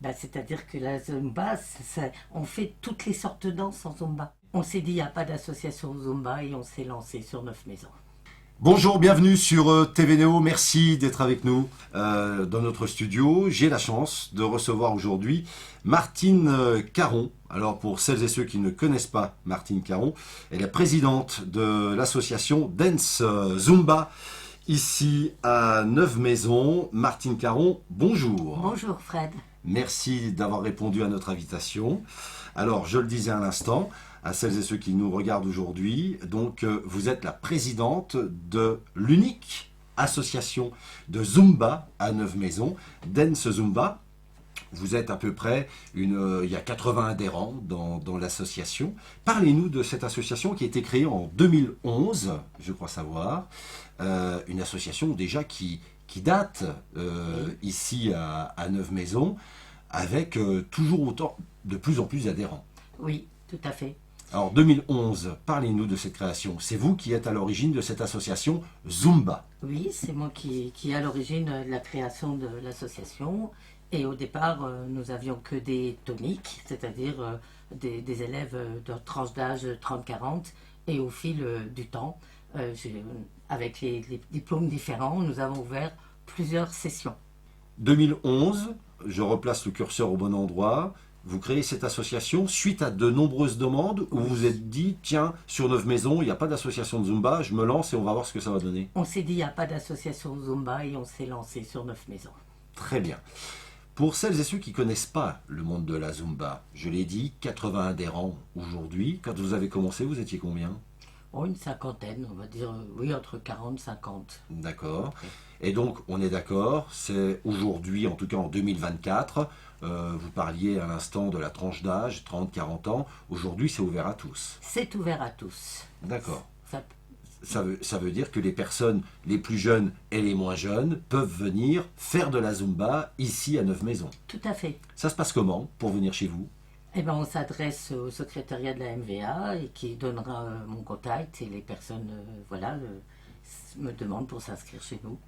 Bah, c'est-à-dire que la Zumba, on fait toutes les sortes de danses en Zumba. On s'est dit, il n'y a pas d'association Zumba et on s'est lancé sur 9 maisons. Bonjour, bienvenue sur TV Néo, merci d'être avec nous dans notre studio. J'ai la chance de recevoir aujourd'hui Martine Caron. Alors pour celles et ceux qui ne connaissent pas Martine Caron, elle est présidente de l'association Dance Zumba ici à Neuve-Maisons. Martine Caron, bonjour. Bonjour Fred. Merci d'avoir répondu à notre invitation. Alors, je le disais à l'instant, à celles et ceux qui nous regardent aujourd'hui, donc vous êtes la présidente de l'unique association de Zumba à Neuve-Maisons, Dance Zumba. Vous êtes à peu près, il y a 80 adhérents dans l'association. Parlez-nous de cette association qui a été créée en 2011, je crois savoir. Une association déjà qui date ici à Neuve-Maisons, avec toujours autant, de plus en plus d'adhérents. Oui, tout à fait. Alors 2011, parlez-nous de cette création. C'est vous qui êtes à l'origine de cette association Zumba. Oui, c'est moi qui est à l'origine de la création de l'association. Et au départ, nous avions que des toniques, c'est-à-dire des élèves de tranche d'âge 30-40. Et au fil du temps, avec les diplômes différents, nous avons ouvert plusieurs sessions. 2011, je replace le curseur au bon endroit. Vous créez cette association suite à de nombreuses demandes où vous vous êtes dit, tiens, sur Neuve-Maisons, il n'y a pas d'association de Zumba, je me lance et on va voir ce que ça va donner. On s'est dit, il n'y a pas d'association Zumba et on s'est lancé sur 9 maisons. Très bien. Pour celles et ceux qui ne connaissent pas le monde de la Zumba, je l'ai dit, 80 adhérents aujourd'hui. Quand vous avez commencé, vous étiez combien? Oh, une cinquantaine, on va dire, oui, entre 40 et 50. D'accord. Et donc, on est d'accord, c'est aujourd'hui, en tout cas en 2024, vous parliez à l'instant de la tranche d'âge, 30-40 ans, aujourd'hui c'est ouvert à tous. C'est ouvert à tous. D'accord. Ça- Ça veut dire que les personnes les plus jeunes et les moins jeunes peuvent venir faire de la Zumba ici à Neuve-Maisons. Tout à fait. Ça se passe comment pour venir chez vous? Eh ben, on s'adresse au secrétariat de la MVA et qui donnera mon contact et les personnes me demandent pour s'inscrire chez nous,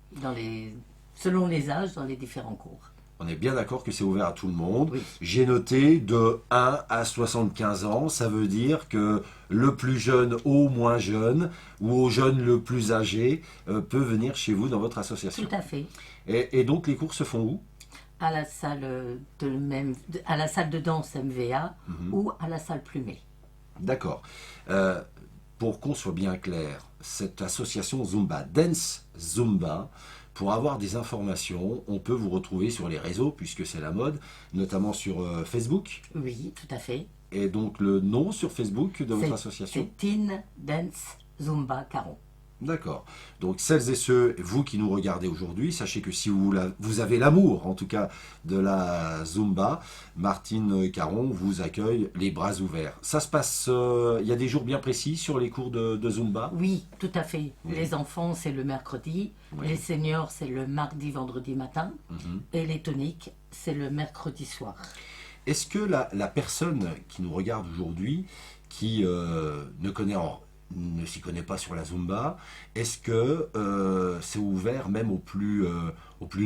selon les âges, dans les différents cours. On est bien d'accord que c'est ouvert à tout le monde. Oui. J'ai noté de 1 à 75 ans, ça veut dire que le plus jeune au moins jeune ou au jeune le plus âgé peut venir chez vous dans votre association. Tout à fait. Et donc les cours se font où? À la salle à la salle de danse MVA ou à la salle Plumet. D'accord. Euh, pour qu'on soit bien clair, cette association Zumba, Dance Zumba, pour avoir des informations, on peut vous retrouver sur les réseaux, puisque c'est la mode, notamment sur Facebook. Oui, tout à fait. Et donc le nom sur Facebook de votre association? C'est Teen Dance Zumba Caron. D'accord. Donc celles et ceux, vous qui nous regardez aujourd'hui, sachez que si vous avez l'amour, en tout cas, de la Zumba, Martine Caron vous accueille les bras ouverts. Ça se passe, il y a des jours bien précis sur les cours de Zumba? Oui, tout à fait. Oui. Les enfants, c'est le mercredi. Oui. Les seniors, c'est le mardi, vendredi matin. Mhm. Et les toniques, c'est le mercredi soir. Est-ce que la personne qui nous regarde aujourd'hui, qui ne s'y connaît pas sur la Zumba, est-ce que c'est ouvert même aux plus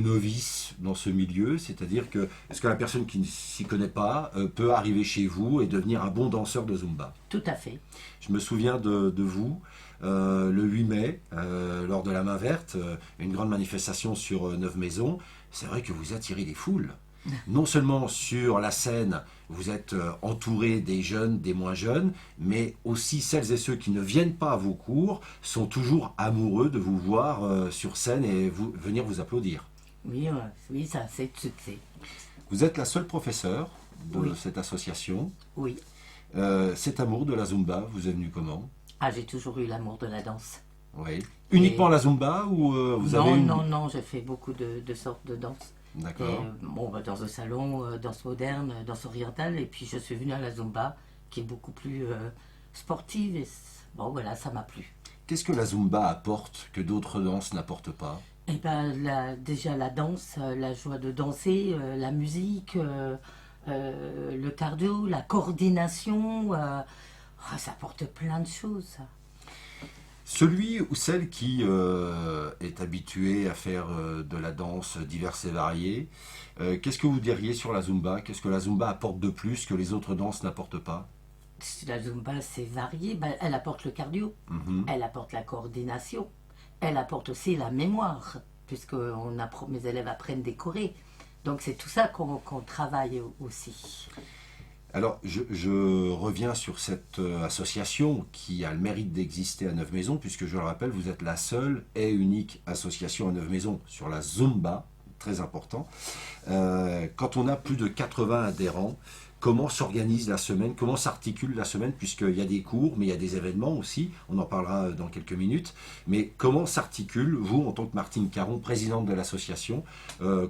novices dans ce milieu? C'est-à-dire que, est-ce que la personne qui ne s'y connaît pas peut arriver chez vous et devenir un bon danseur de Zumba? Tout à fait. Je me souviens de vous, le 8 mai, lors de la Main Verte, une grande manifestation sur Neuve-Maisons. C'est vrai que vous attirez des foules. Non seulement sur la scène, vous êtes entouré des jeunes, des moins jeunes, mais aussi celles et ceux qui ne viennent pas à vos cours sont toujours amoureux de vous voir sur scène et venir vous applaudir. Oui, oui, ça, c'est de succès. Vous êtes la seule professeure de Oui. cette association. Oui. Cet amour de la Zumba vous est venu comment? Ah, j'ai toujours eu l'amour de la danse. Oui. Uniquement la Zumba ou vous avez Non, j'ai fait beaucoup de sortes de danse. D'accord. Dans le salon, danse moderne, danse orientale, et puis je suis venue à la Zumba, qui est beaucoup plus sportive, et voilà, ça m'a plu. Qu'est-ce que la Zumba apporte que d'autres danses n'apportent pas? Et ben, déjà la danse, la joie de danser, la musique, le cardio, la coordination, ça apporte plein de choses, ça. Celui ou celle qui est habitué à faire de la danse diverses et variées, qu'est-ce que vous diriez sur la Zumba? Qu'est-ce que la Zumba apporte de plus que les autres danses n'apportent pas? Si la Zumba, c'est varié. Ben, elle apporte le cardio, Mhm. elle apporte la coordination, elle apporte aussi la mémoire, puisque mes élèves apprennent des chorés. Donc c'est tout ça qu'on travaille aussi. Alors, je reviens sur cette association qui a le mérite d'exister à Neuve-Maisons, puisque je le rappelle, vous êtes la seule et unique association à Neuve-Maisons sur la Zumba, très important. Quand on a plus de 80 adhérents, comment s'organise la semaine, comment s'articule la semaine, puisqu'il y a des cours, mais il y a des événements aussi, on en parlera dans quelques minutes, mais comment s'articule, vous, en tant que Martine Caron, présidente de l'association,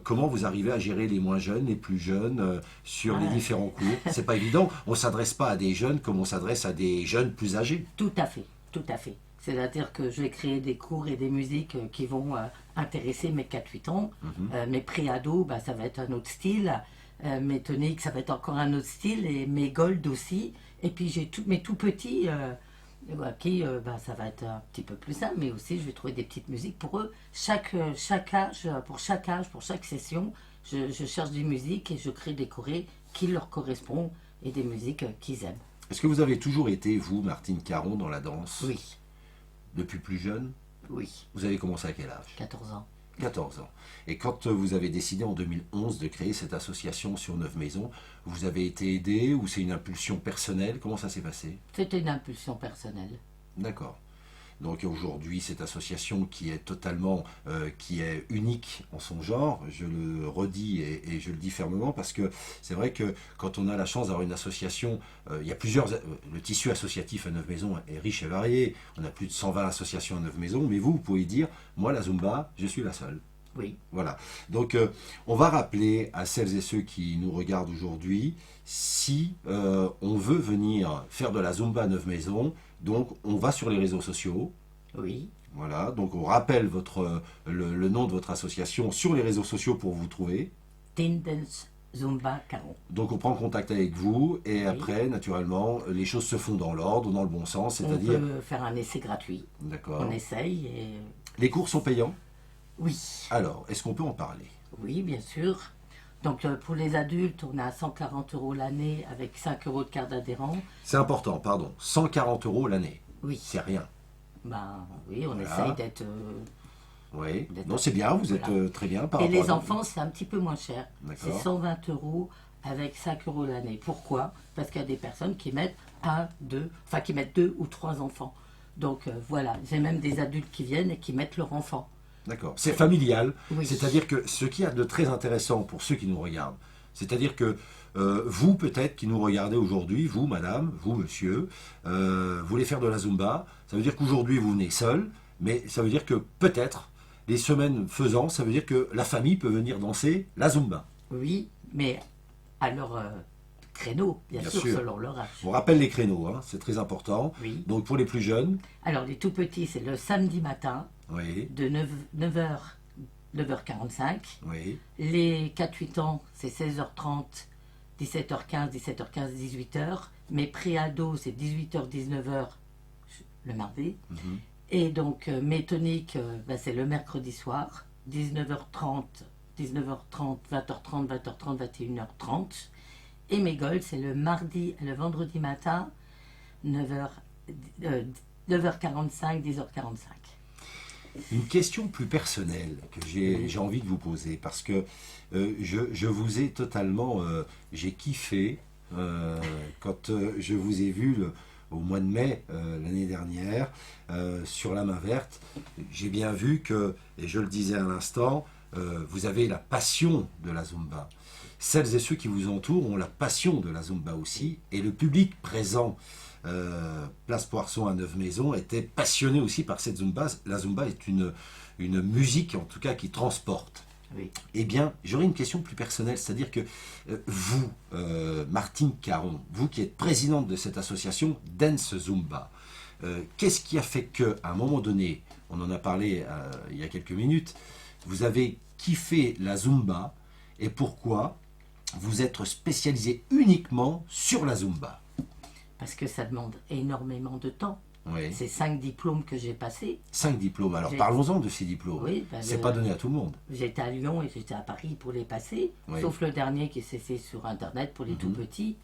comment vous arrivez à gérer les moins jeunes, les plus jeunes, sur les différents cours? C'est pas évident, on ne s'adresse pas à des jeunes comme on s'adresse à des jeunes plus âgés. Tout à fait, tout à fait. C'est-à-dire que je vais créer des cours et des musiques qui vont intéresser mes 4-8 ans. Mes pré-ados, bah, ça va être un autre style. Mes toniques, ça va être encore un autre style. Et mes gold aussi. Et puis j'ai mes tout petits, qui, bah, ça va être un petit peu plus simple. Mais aussi, je vais trouver des petites musiques pour eux. Chaque âge, pour chaque session, je cherche des musiques et je crée des chorés qui leur correspondent et des musiques qu'ils aiment. Est-ce que vous avez toujours été, vous, Martine Caron, dans la danse? Oui, Depuis plus jeune? oui, Vous avez commencé à quel âge? 14 ans. 14 ans. Et quand vous avez décidé en 2011 de créer cette association sur Neuve-Maisons, vous avez été aidé ou c'est une impulsion personnelle? Comment ça s'est passé? C'était une impulsion personnelle. D'accord. Donc aujourd'hui, cette association qui est totalement, qui est unique en son genre, je le redis et je le dis fermement parce que c'est vrai que quand on a la chance d'avoir une association, il y a le tissu associatif à Neuve-Maisons est riche et varié. On a plus de 120 associations à Neuve-Maisons, mais vous pouvez dire, moi la Zumba, je suis la seule. Oui, Voilà. Donc, on va rappeler à celles et ceux qui nous regardent aujourd'hui, si on veut venir faire de la Zumba à Neuve-Maisons, donc on va sur les réseaux sociaux. oui. Voilà. Donc, on rappelle le nom de votre association sur les réseaux sociaux pour vous trouver. Tendance Zumba Caron. Donc, on prend contact avec vous et Oui. après, naturellement, les choses se font dans l'ordre, dans le bon sens, On c'est-à-dire. peut faire un essai gratuit. D'accord. On essaye et... Les cours sont payants. Oui, Alors, est-ce qu'on peut en parler? oui, bien sûr. Donc pour les adultes, on est à 140 € l'année avec 5 € de carte d'adhérent. C'est important, pardon. 140 € l'année. Oui, C'est rien. ben oui, on Voilà. essaye d'être... Oui, D'être- non, c'est bien, vous êtes voilà. très bien par Et rapport les à- enfants, c'est un petit peu moins cher. C'est D'accord. 120 € avec 5 € l'année. Pourquoi? Parce qu'il y a des personnes qui mettent qui mettent 2 ou 3 enfants. Donc voilà, j'ai même des adultes qui viennent et qui mettent leur enfant. D'accord. C'est familial, Oui. c'est-à-dire que ce qu'il y a de très intéressant pour ceux qui nous regardent, c'est-à-dire que vous, peut-être, qui nous regardez aujourd'hui, vous, madame, vous, monsieur, voulez faire de la Zumba, ça veut dire qu'aujourd'hui, vous venez seul, mais ça veut dire que peut-être, les semaines faisant, ça veut dire que la famille peut venir danser la Zumba. Oui, mais à leur créneau, bien, Bien sûr, sûr. selon leur âge. On rappelle les créneaux, hein, c'est très important. Oui. Donc pour les plus jeunes, Alors, les tout petits, c'est le samedi matin oui, de 9h, 9h45. oui, Les 4-8 ans, c'est 16h30, 17h15, 17h15, 18h. Mes pré-ados, c'est 18h, 19h le mardi. mhm. Et donc, mes toniques, c'est le mercredi soir, 19h30, 19h30, 20h30, 20h30, 21h30. Et mes golds, c'est le mardi et le vendredi matin, 9h, 9h45, 10h45. Une question plus personnelle que j'ai envie de vous poser, parce que je vous ai totalement, j'ai kiffé quand je vous ai vu au mois de mai l'année dernière sur la main verte. J'ai bien vu que, et je le disais à l'instant, vous avez la passion de la Zumba. Celles et ceux qui vous entourent ont la passion de la Zumba aussi, et le public présent Place Poisson à Neuve-Maisons était passionné aussi par cette Zumba. La Zumba est une musique en tout cas qui transporte. Oui. Eh bien, j'aurais une question plus personnelle, c'est-à-dire que vous, Martine Caron, vous qui êtes présidente de cette association Dance Zumba, qu'est-ce qui a fait que, à un moment donné, on en a parlé il y a quelques minutes, vous avez kiffé la Zumba et pourquoi vous êtes spécialisé uniquement sur la Zumba? Parce que ça demande énormément de temps. Oui. C'est 5 diplômes que j'ai passés. 5 diplômes. Alors J'ai- parlons-en de ces diplômes. Oui, C'est pas donné à tout le monde. J'étais à Lyon et j'étais à Paris pour les passer, Oui. sauf le dernier qui s'est fait sur Internet pour les tout petits.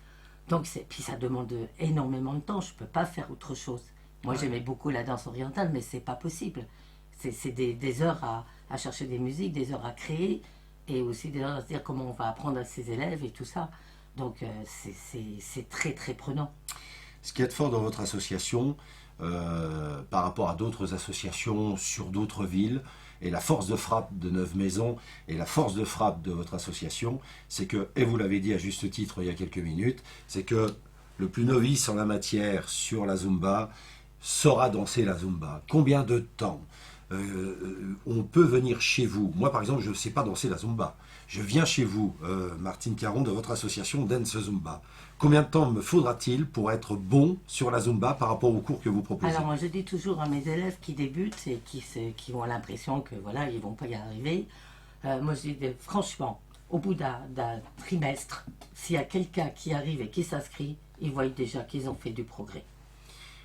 Donc, puis ça demande énormément de temps, je ne peux pas faire autre chose. Moi, j'aimais beaucoup la danse orientale, mais c'est pas possible. C'est des heures à chercher des musiques, des heures à créer, et aussi des heures à se dire comment on va apprendre à ses élèves et tout ça. Donc, c'est très, très prenant. Ce qui est fort dans votre association, par rapport à d'autres associations sur d'autres villes, et la force de frappe de Neuve Maisons et la force de frappe de votre association, c'est que, et vous l'avez dit à juste titre il y a quelques minutes, c'est que le plus novice en la matière sur la Zumba saura danser la Zumba. Combien de temps on peut venir chez vous? Moi, par exemple, je ne sais pas danser la Zumba. Je viens chez vous, Martine Caron, de votre association Dance Zumba. Combien de temps me faudra-t-il pour être bon sur la Zumba par rapport aux cours que vous proposez? Alors, moi, je dis toujours à mes élèves qui débutent et qui ont l'impression que, voilà, ils vont pas y arriver, moi, je dis, franchement, au bout d'un trimestre, s'il y a quelqu'un qui arrive et qui s'inscrit, ils voient déjà qu'ils ont fait du progrès.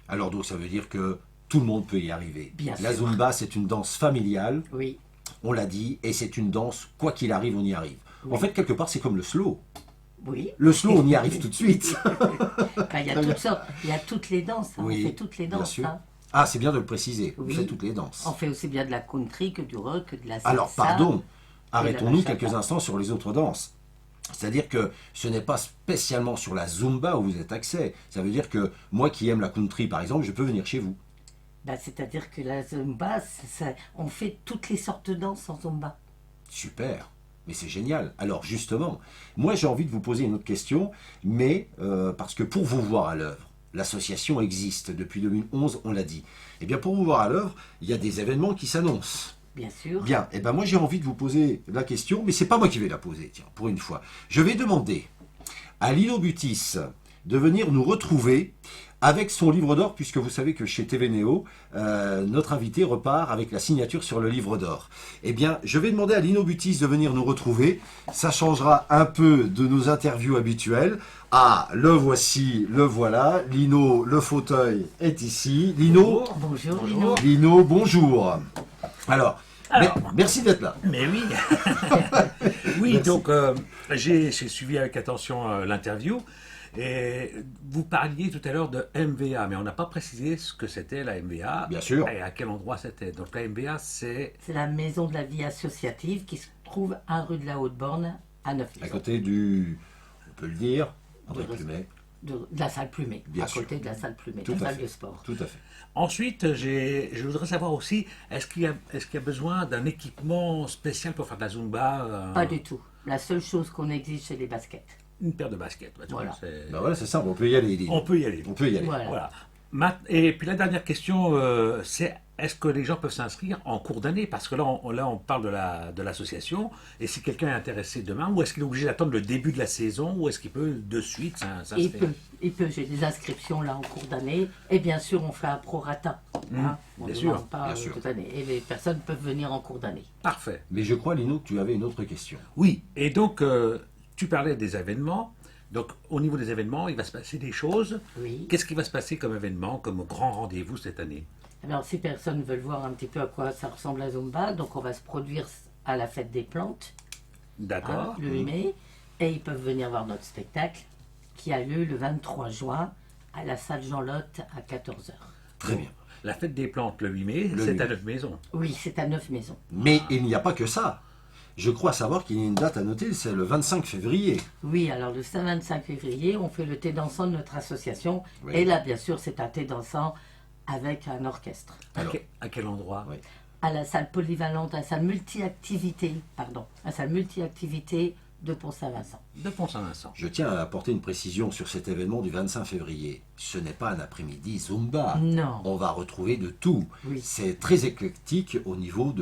Alors donc ça veut dire que tout le monde peut y arriver. Bien La sûr. Zumba, c'est une danse familiale, Oui, on l'a dit, et c'est une danse, quoi qu'il arrive, on y arrive. En fait, quelque part, c'est comme le slow. oui. Le slow, on y arrive tout de suite. Enfin, il y a toutes sortes, il y a toutes les danses, hein, Oui, on fait toutes les bien danses. sûr. Hein. Ah, c'est bien de le préciser. Vous Oui. faites toutes les danses. On fait aussi bien de la country que du rock, que de la salsa. Alors, pardon, arrêtons-nous bachata. quelques instants sur les autres danses. C'est-à-dire que ce n'est pas spécialement sur la Zumba où vous êtes axé. Ça veut dire que moi qui aime la country, par exemple, je peux venir chez vous. Bah, c'est-à-dire que la Zumba, on fait toutes les sortes de danses en Zumba. Super, mais c'est génial. Alors justement, moi j'ai envie de vous poser une autre question, mais parce que pour vous voir à l'œuvre, l'association existe depuis 2011, on l'a dit. Eh bien pour vous voir à l'œuvre, il y a des événements qui s'annoncent. Bien sûr. Bien, eh bien moi j'ai envie de vous poser la question, mais c'est pas moi qui vais la poser, tiens, pour une fois. Je vais demander à Lino Butis de venir nous retrouver avec son livre d'or, puisque vous savez que chez TV Néo, notre invité repart avec la signature sur le livre d'or. Eh bien, je vais demander à Lino Butis de venir nous retrouver. Ça changera un peu de nos interviews habituelles. Ah, le voici, le voilà. Lino, le fauteuil est ici. Lino, Bonjour, Lino. Lino, bonjour. Alors, merci d'être là. Mais oui. Oui, Merci. donc j'ai suivi avec attention l'interview. Et vous parliez tout à l'heure de MVA, mais on n'a pas précisé ce que c'était la MVA. Bien sûr. Et à quel endroit c'était. Donc la MVA, c'est C'est la maison de la vie associative qui se trouve à rue de la Haute-Borne, à Neuf À Maisons. côté du, on peut le dire, André Du Plumet. De la salle Plumet, Bien à sûr. côté de la salle Plumet, Tout la à salle fait. de sport. Tout à fait. Ensuite, je voudrais savoir aussi, est-ce qu'il y a besoin d'un équipement spécial pour faire de la Zumba Pas du tout. La seule chose qu'on exige, c'est les baskets. Une paire de baskets. Bah, tu vois, Voilà. c'est- Ben voilà, c'est simple, on peut y aller. Lino. On peut y aller. On peut y aller. Voilà. Voilà. Et puis la dernière question, c'est est-ce que les gens peuvent s'inscrire en cours d'année? Parce que là, on parle de l'association. Et si quelqu'un est intéressé demain, ou est-ce qu'il est obligé d'attendre le début de la saison, ou est-ce qu'il peut de suite s'inscrire? Il peut, j'ai des inscriptions là en cours d'année. Et bien sûr, on fait un prorata. Hein, on bien ne sûr, demande pas bien sûr. toute année. Et les personnes peuvent venir en cours d'année. Parfait. Mais je crois, Lino, que tu avais une autre question. Oui, et donc, tu parlais des événements. Donc, au niveau des événements, il va se passer des choses. Oui. Qu'est-ce qui va se passer comme événement, comme grand rendez-vous cette année? Alors, si personne veut voir un petit peu à quoi ça ressemble à Zumba, donc on va se produire à la fête des plantes, D'accord. le 8 mai, et ils peuvent venir voir notre spectacle qui a lieu le 23 juin à la salle Jean-Lotte à 14h. Très bien. La fête des plantes, le 8 mai, Le c'est 8 à mai. Neuf Maisons. Oui, c'est à Neuf Maisons. Mais il n'y a pas que ça. Je crois savoir qu'il y a une date à noter, c'est le 25 février. Oui, alors le 25 février, on fait le thé dansant de notre association. Oui. Et là, bien sûr, c'est un thé dansant avec un orchestre. Alors, À quel endroit? oui. À la salle polyvalente, à la salle multi-activité, de Pont-Saint-Vincent. De Pont-Saint-Vincent. Je tiens à apporter une précision sur cet événement du 25 février. Ce n'est pas un après-midi Zumba. Non. On va retrouver de tout. Oui. C'est très éclectique au niveau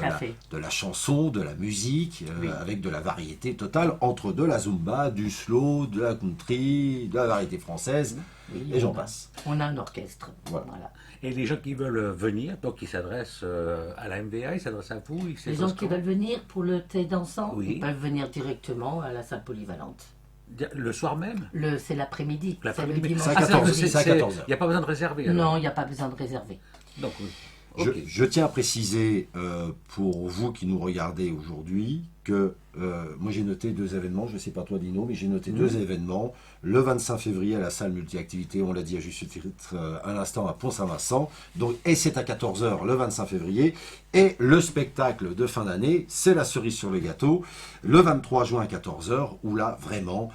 à fait. de la chanson, de la musique, Oui. avec de la variété totale entre de la Zumba, du slow, de la country, de la variété française, Oui, et j'en on a- passe. On a un orchestre. Voilà. Voilà. Et les gens qui veulent venir, donc ils s'adressent à la MVA, ils s'adressent à vous, ils Les s'adressent gens qui quand? veulent venir pour le thé dansant, Oui. ils peuvent venir directement à la salle polyvalente. Le soir même? C'est l'après-midi. C'est le L'après-midi. dimanche. C'est à 14, c'est- c'est à 14 heures. Il n'y a pas besoin de réserver. alors. Non, il n'y a pas besoin de réserver. Donc, oui. Je, Ok. je tiens à préciser pour vous qui nous regardez aujourd'hui que moi j'ai noté 2 événements, je ne sais pas toi Dino, mais j'ai noté 2 événements. Le 25 février à la salle multi-activité, on l'a dit à juste titre à l'instant à Pont-Saint-Vincent, donc, et c'est à 14 heures le 25 février. Et le spectacle de fin d'année, c'est la cerise sur le gâteau, le 23 juin à 14 heures, où là vraiment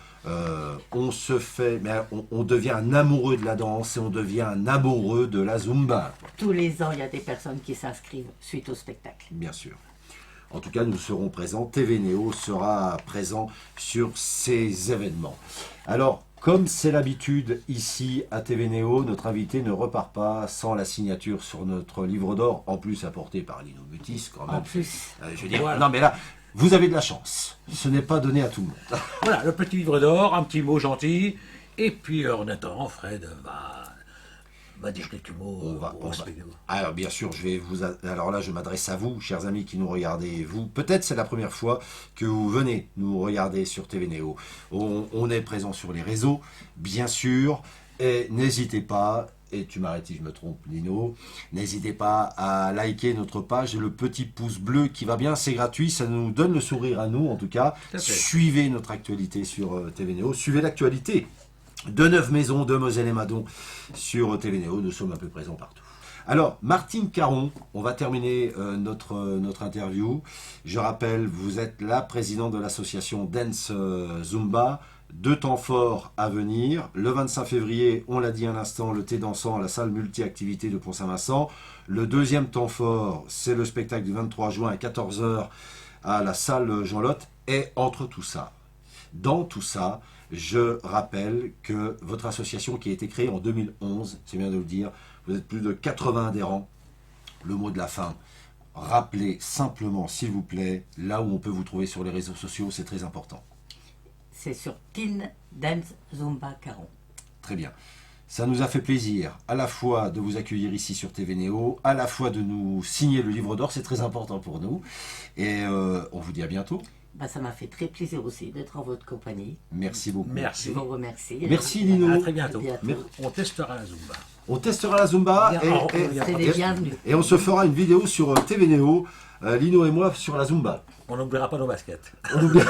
on se fait, mais on devient un amoureux de la danse et on devient un amoureux de la Zumba. Tous les ans, il y a des personnes qui s'inscrivent suite au spectacle. Bien sûr. En tout cas, nous serons présents. TV Néo sera présent sur ces événements. Alors, comme c'est l'habitude ici à TV Néo, notre invité ne repart pas sans la signature sur notre livre d'or, en plus apporté par Lino Mutis quand même. En plus, Je veux dire, Voilà. non mais là, vous avez de la chance. Ce n'est pas donné à tout le monde. Voilà, le petit livre d'or, un petit mot gentil. Et puis, en attendant, Fred va dire quelques mots. On va- au spectacle. Alors bien sûr, alors là, je m'adresse à vous, chers amis qui nous regardez. Vous, peut-être c'est la première fois que vous venez nous regarder sur TV Néo. On est présent sur les réseaux, bien sûr, et n'hésitez pas. Et tu m'arrêtes si je me trompe, Nino. N'hésitez pas à liker notre page et le petit pouce bleu qui va bien, c'est gratuit, ça nous donne le sourire à nous en tout cas. Tout à fait. Suivez notre actualité sur TV Néo, suivez l'actualité de Neuf Maisons, de Moselle et Madon sur TV Néo, nous sommes un peu présents partout. Alors, Martine Caron, on va terminer notre interview. Je rappelle, vous êtes la présidente de l'association Dance Zumba. 2 temps forts à venir. Le 25 février, on l'a dit à l'instant, le thé dansant à la salle multi-activité de Pont-Saint-Vincent. Le deuxième temps fort, c'est le spectacle du 23 juin à 14 h à la salle Jean-Lotte. Et entre tout ça, dans tout ça, je rappelle que votre association qui a été créée en 2011, c'est bien de le dire, vous êtes plus de 80 adhérents. Le mot de la fin, rappelez simplement, s'il vous plaît, là où on peut vous trouver sur les réseaux sociaux, c'est très important. c'est sur Teen Dance Zumba Caron. Très bien. Ça nous a fait plaisir à la fois de vous accueillir ici sur TV Néo, à la fois de nous signer le livre d'or, c'est très important pour nous. Et on vous dit à bientôt. Ça m'a fait très plaisir aussi d'être en votre compagnie. Merci beaucoup. Merci. Je vous remercie. Merci, Lino. À très bientôt. À bientôt. Merci. On testera la Zumba. On testera la Zumba Bien, C'est les bienvenus. et on se fera une vidéo sur TV Néo, Lino et moi sur la Zumba. On n'oubliera pas nos baskets. On oublie-